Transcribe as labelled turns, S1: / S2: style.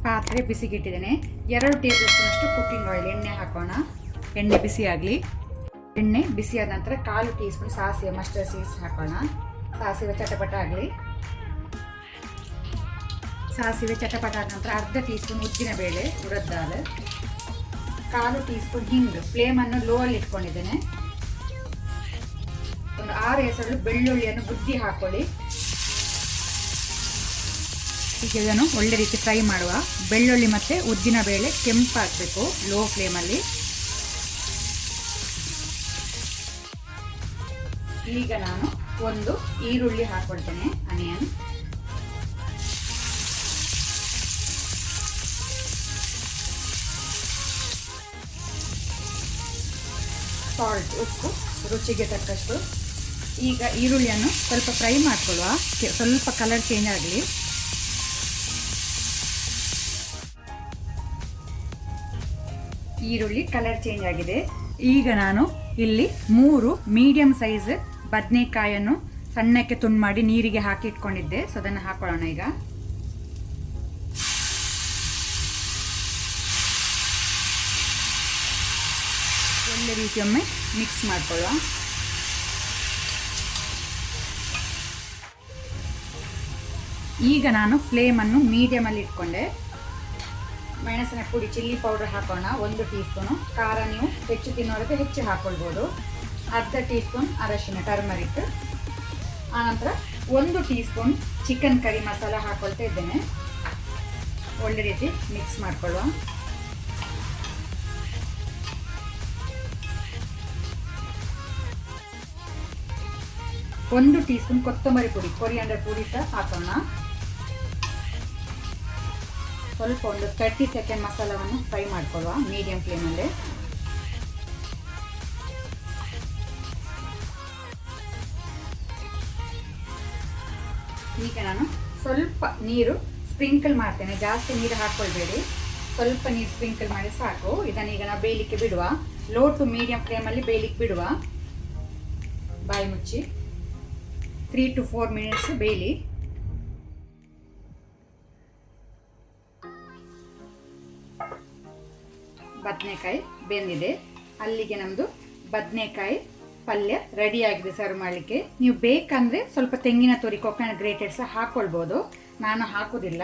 S1: ಪಾತ್ರೆ ಬಿಸಿಗೆ ಇಟ್ಟಿದ್ದೇನೆ. 2 table spoon ಅಷ್ಟು ಕುಕ್ಕಿಂಗ್ ಆಯಿಲ್ ಎಣ್ಣೆ ಹಾಕೋಣ. ಎಣ್ಣೆ ಬಿಸಿ ಆಗಲಿ. ಎಣ್ಣೆ ಬಿಸಿ ಆದ ನಂತರ 1/4 ಟೀ ಸ್ಪೂನ್ ಸಾಸಿವೆ ಮಸ್ಟರ್ಡ್ ಸೀಡ್ಸ್ ಹಾಕೋಣ. ಸಾಸಿವೆ ಚಟಪಟ ಆಗಲಿ. ಸಾಸಿವೆ ಚಟಪಟ ಆದ ನಂತರ 1/2 ಟೀ ಸ್ಪೂನ್ ಉದ್ದಿನ ಬೇಳೆ ಉಡದ್ ದಾಲ್, 1/4 ಟೀ ಸ್ಪೂನ್ ಹಿಂಗು. ಫ್ಲೇಮನ್ನು ಲೋ ಅಲ್ಲಿ ಇಟ್ಕೊಂಡಿದ್ದೇನೆ. ಒಂದು 6 ಎಸಳು ಬೆಳ್ಳುಳ್ಳಿಯನ್ನು ಬುದ್ದಿ ಹಾಕೊಳ್ಳಿ. ಈಗ ಇದನ್ನು ಒಳ್ಳೆ ರೀತಿ ಫ್ರೈ ಮಾಡುವ. ಬೆಳ್ಳುಳ್ಳಿ ಮತ್ತು ಉದ್ದಿನ ಬೇಳೆ ಕೆಂಪಾಗಬೇಕು ಲೋ ಫ್ಲೇಮಲ್ಲಿ. ಈಗ ನಾನು ಒಂದು ಈರುಳ್ಳಿ ಹಾಕೊಳ್ತೇನೆ, ಆನಿಯನ್. ಸಾಲ್ಟ್, ಉಪ್ಪು ರುಚಿಗೆ ತಕ್ಕಷ್ಟು. ಈಗ ಈರುಳ್ಳಿಯನ್ನು ಸ್ವಲ್ಪ ಫ್ರೈ ಮಾಡ್ಕೊಳ್ಳುವ. ಸ್ವಲ್ಪ ಕಲರ್ ಚೇಂಜ್ ಆಗಲಿ. ಈರುಳ್ಳಿ ಕಲರ್ ಚೇಂಜ್ ಆಗಿದೆ. ಈಗ ನಾನು ಇಲ್ಲಿ 3 ಮೀಡಿಯಂ ಸೈಜ್ ಬದನೆಕಾಯನ್ನು ಸಣ್ಣಕ್ಕೆ ತುಂಡು ಮಾಡಿ ನೀರಿಗೆ ಹಾಕಿ ಇಟ್ಕೊಂಡಿದ್ದೆ. ಸೊ ಅದನ್ನು ಹಾಕೊಳ್ಳೋಣ. ಈಗ ಒಳ್ಳೆ ರೀತಿಯೊಮ್ಮೆ ಮಿಕ್ಸ್ ಮಾಡ್ಕೊಳ್ಳುವ. ಈಗ ನಾನು ಫ್ಲೇಮನ್ನು ಮೀಡಿಯಮಲ್ಲಿ ಇಟ್ಕೊಂಡೆ. ಮೆಣಸಿನ ಪುಡಿ, ಚಿಲ್ಲಿ ಪೌಡರ್ ಹಾಕೋಣ 1 ಟೀ ಸ್ಪೂನು. ಖಾರ ನೀವು ಹೆಚ್ಚು ತಿನ್ನೋರಿಗೆ ಹೆಚ್ಚು ಹಾಕ್ಕೊಳ್ಬೋದು. 1/2 ಟೀ ಸ್ಪೂನ್ ಅರಶಿನ ಟರ್ಮರಿಕ್. ಆನಂತರ 1 tea spoon chicken curry masala ಹಾಕೊಳ್ತಾ ಇದ್ದೇನೆ. ಒಳ್ಳೆ ರೀತಿ ಮಿಕ್ಸ್ ಮಾಡ್ಕೊಳ್ಳುವ. ಒಂದು ಟೀ ಸ್ಪೂನ್ ಕೊತ್ತಂಬರಿ ಪುಡಿ, ಕೊರಿಯಾಂಡರ್ ಪುಡಿ ಸಹ ಹಾಕೋಣ. ಸ್ವಲ್ಪ ಒಂದು 30 ಸೆಕೆಂಡ್ ಮಸಾಲವನ್ನು ಫ್ರೈ ಮಾಡ್ಕೊಳ್ಳುವ ಮೀಡಿಯಂ ಫ್ಲೇಮಲ್ಲಿ. ಈಗ ನಾನು ಸ್ವಲ್ಪ ನೀರು ಸ್ಪ್ರಿಂಕಲ್ ಮಾಡ್ತೇನೆ. ಜಾಸ್ತಿ ನೀರು ಹಾಕ್ಕೊಳ್ಬೇಡಿ, ಸ್ವಲ್ಪ ನೀರು ಸ್ಪ್ರಿಂಕಲ್ ಮಾಡಿ ಸಾಕು. ಇದನ್ನೀಗ ನಾವು ಬೇಯಲಿಕ್ಕೆ ಬಿಡುವ. ಲೋ ಟು ಮೀಡಿಯಂ ಫ್ಲೇಮಲ್ಲಿ ಬೇಯಲಿಕ್ಕೆ ಬಿಡುವ. ಬಾಯಿ ಮುಚ್ಚಿ 3 to 4 ಮಿನಿಟ್ಸ್ ಬೇಯಲಿ. ಬದನೆಕಾಯಿ ಬೆಂದಿದೆ. ಅಲ್ಲಿಗೆ ನಮ್ಮದು ಬದನೆಕಾಯಿ ಪಲ್ಯ ರೆಡಿ ಆಗಿದೆ ಸರ್ವ್ ಮಾಡಲಿಕ್ಕೆ. ನೀವು ಬೇಕಂದರೆ ಸ್ವಲ್ಪ ತೆಂಗಿನ ತುರಿ, ಕೊಕೊನಟ್ ಗ್ರೇಟೆಡ್ ಸಹ ಹಾಕ್ಕೊಳ್ಬೋದು. ನಾನು ಹಾಕೋದಿಲ್ಲ.